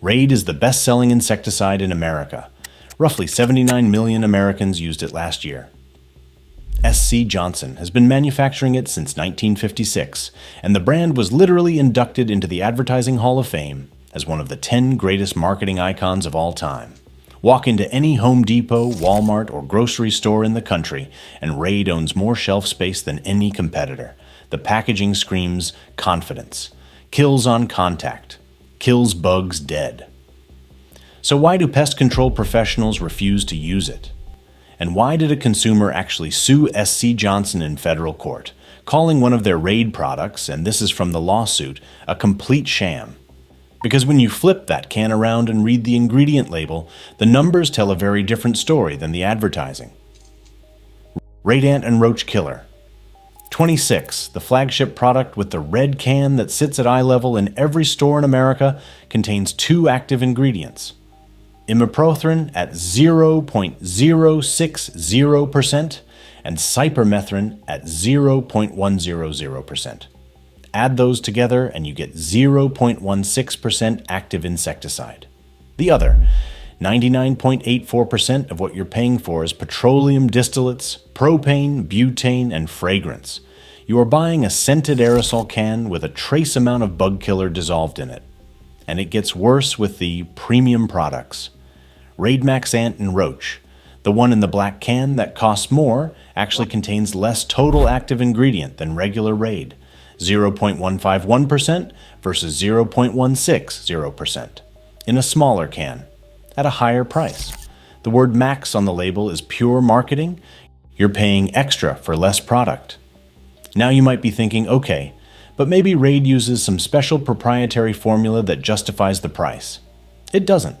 Raid is the best-selling insecticide in America. Roughly 79 million Americans used it last year. SC Johnson has been manufacturing it since 1956, and the brand was literally inducted into the Advertising Hall of Fame as one of the 10 greatest marketing icons of all time. Walk into any Home Depot, Walmart, or grocery store in the country, and Raid owns more shelf space than any competitor. The packaging screams confidence. Kills on contact. Kills bugs dead. So why do pest control professionals refuse to use it? And why did a consumer actually sue SC Johnson in federal court, calling one of their Raid products, and this is from the lawsuit, a complete sham? Because when you flip that can around and read the ingredient label, the numbers tell a very different story than the advertising. Raid Ant and Roach Killer. 26, the flagship product with the red can that sits at eye level in every store in America, contains 2 active ingredients. Imipropyl at 0.060% and cypermethrin at 0.100%. Add those together and you get 0.16% active insecticide. The other, 99.84% of what you're paying for is petroleum distillates, propane, butane, and fragrance. You are buying a scented aerosol can with a trace amount of bug killer dissolved in it. And it gets worse with the premium products. Raid Max Ant and Roach, the one in the black can that costs more, actually contains less total active ingredient than regular Raid, 0.151% versus 0.160%, in a smaller can, at a higher price. The word max on the label is pure marketing. You're paying extra for less product. Now you might be thinking, okay, but maybe Raid uses some special proprietary formula that justifies the price. It doesn't.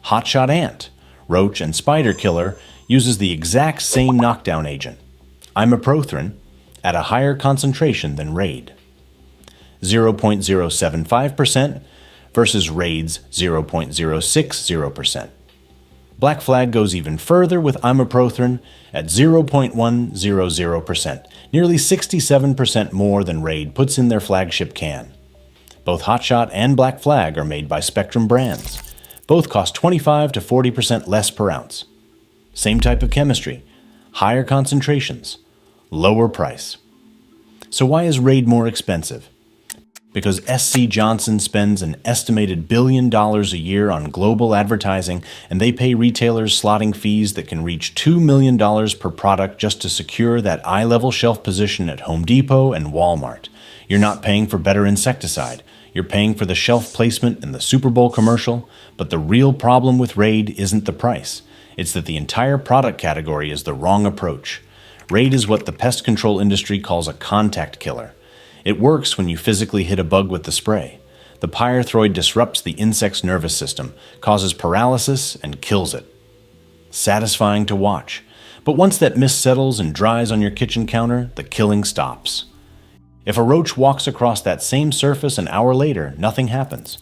Hotshot Ant, Roach, and Spider Killer uses the exact same knockdown agent, imipropyl, at a higher concentration than Raid, 0.075% versus Raid's 0.060%. Black Flag goes even further with imipropyl at 0.100%, nearly 67% more than Raid puts in their flagship can. Both Hotshot and Black Flag are made by Spectrum brands. Both cost 25 to 40% less per ounce. Same type of chemistry, higher concentrations, lower price. So why is Raid more expensive? Because SC Johnson spends an estimated $1 billion a year on global advertising, and they pay retailers slotting fees that can reach $2 million per product just to secure that eye-level shelf position at Home Depot and Walmart. You're not paying for better insecticide. You're paying for the shelf placement in the Super Bowl commercial, but the real problem with Raid isn't the price. It's that the entire product category is the wrong approach. Raid is what the pest control industry calls a contact killer. It works when you physically hit a bug with the spray. The pyrethroid disrupts the insect's nervous system, causes paralysis, and kills it. Satisfying to watch. But once that mist settles and dries on your kitchen counter, the killing stops. If a roach walks across that same surface an hour later, nothing happens.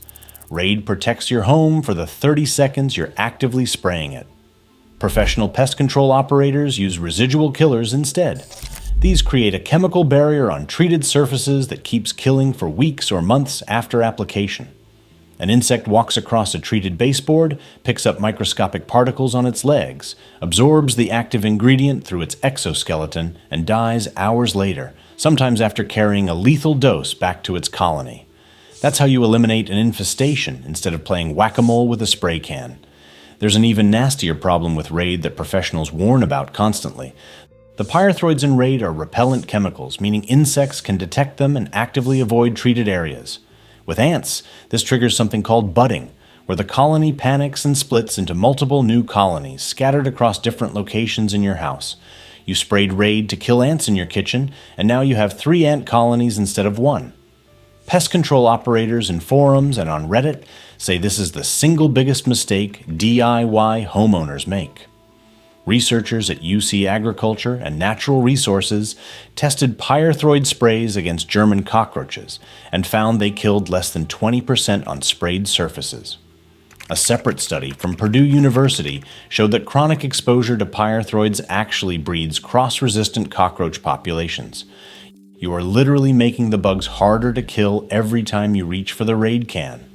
Raid protects your home for the 30 seconds you're actively spraying it. Professional pest control operators use residual killers instead. These create a chemical barrier on treated surfaces that keeps killing for weeks or months after application. An insect walks across a treated baseboard, picks up microscopic particles on its legs, absorbs the active ingredient through its exoskeleton, and dies hours later, sometimes after carrying a lethal dose back to its colony. That's how you eliminate an infestation instead of playing whack-a-mole with a spray can. There's an even nastier problem with Raid that professionals warn about constantly. The pyrethroids in Raid are repellent chemicals, meaning insects can detect them and actively avoid treated areas. With ants, this triggers something called budding, where the colony panics and splits into multiple new colonies scattered across different locations in your house. You sprayed Raid to kill ants in your kitchen, and now you have 3 ant colonies instead of 1. Pest control operators in forums and on Reddit say this is the single biggest mistake DIY homeowners make. Researchers at UC Agriculture and Natural Resources tested pyrethroid sprays against German cockroaches and found they killed less than 20% on sprayed surfaces. A separate study from Purdue University showed that chronic exposure to pyrethroids actually breeds cross-resistant cockroach populations. You are literally making the bugs harder to kill every time you reach for the Raid can.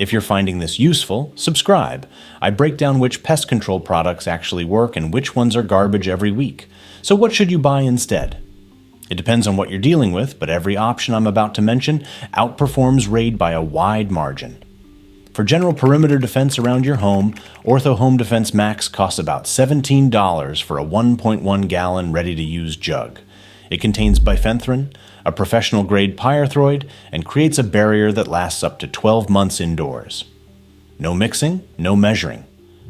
If you're finding this useful, subscribe. I break down which pest control products actually work and which ones are garbage every week. So what should you buy instead? It depends on what you're dealing with, but every option I'm about to mention outperforms Raid by a wide margin. For general perimeter defense around your home, Ortho Home Defense Max costs about $17 for a 1.1 gallon ready-to-use jug. It contains bifenthrin, a professional-grade pyrethroid, and creates a barrier that lasts up to 12 months indoors. No mixing, no measuring.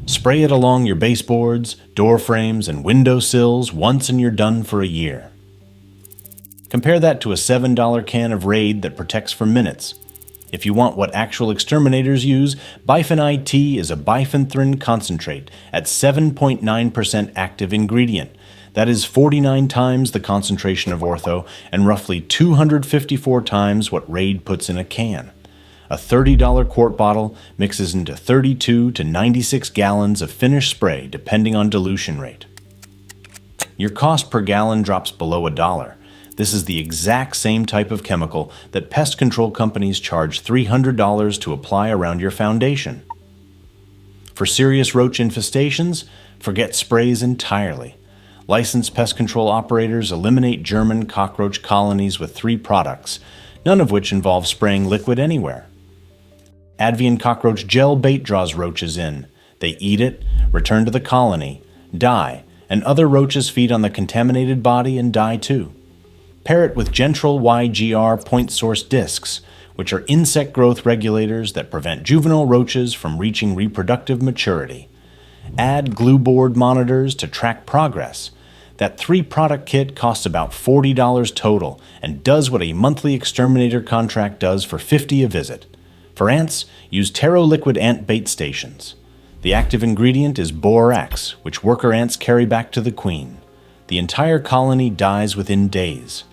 Spray it along your baseboards, door frames, and window sills once and you're done for a year. Compare that to a $7 can of Raid that protects for minutes. If you want what actual exterminators use, Bifen IT is a bifenthrin concentrate at 7.9% active ingredient. That is 49 times the concentration of Ortho and roughly 254 times what Raid puts in a can. A $30 quart bottle mixes into 32 to 96 gallons of finished spray depending on dilution rate. Your cost per gallon drops below $1. This is the exact same type of chemical that pest control companies charge $300 to apply around your foundation. For serious roach infestations, forget sprays entirely. Licensed pest control operators eliminate German cockroach colonies with 3 products, none of which involve spraying liquid anywhere. Advian cockroach gel bait draws roaches in. They eat it, return to the colony, die, and other roaches feed on the contaminated body and die too. Pair it with Gentrol YGR point source discs, which are insect growth regulators that prevent juvenile roaches from reaching reproductive maturity. Add glue board monitors to track progress. That 3-product kit costs about $40 total and does what a monthly exterminator contract does for $50 a visit. For ants, use Terro liquid ant bait stations. The active ingredient is borax, which worker ants carry back to the queen. The entire colony dies within days.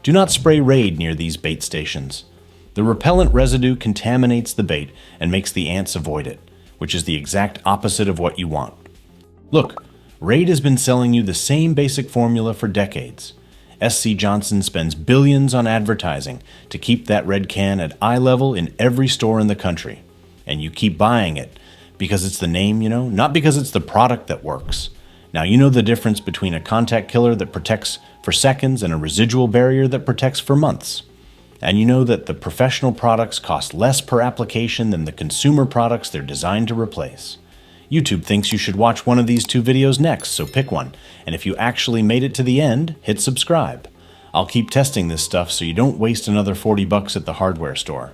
Do not spray Raid near these bait stations. The repellent residue contaminates the bait and makes the ants avoid it, which is the exact opposite of what you want. Look, Raid has been selling you the same basic formula for decades. SC Johnson spends billions on advertising to keep that red can at eye level in every store in the country. And you keep buying it because it's the name, not because it's the product that works. Now, you know the difference between a contact killer that protects for seconds and a residual barrier that protects for months. And you know that the professional products cost less per application than the consumer products they're designed to replace. YouTube thinks you should watch one of these 2 videos next, so pick one. And if you actually made it to the end, hit subscribe. I'll keep testing this stuff so you don't waste another $40 at the hardware store.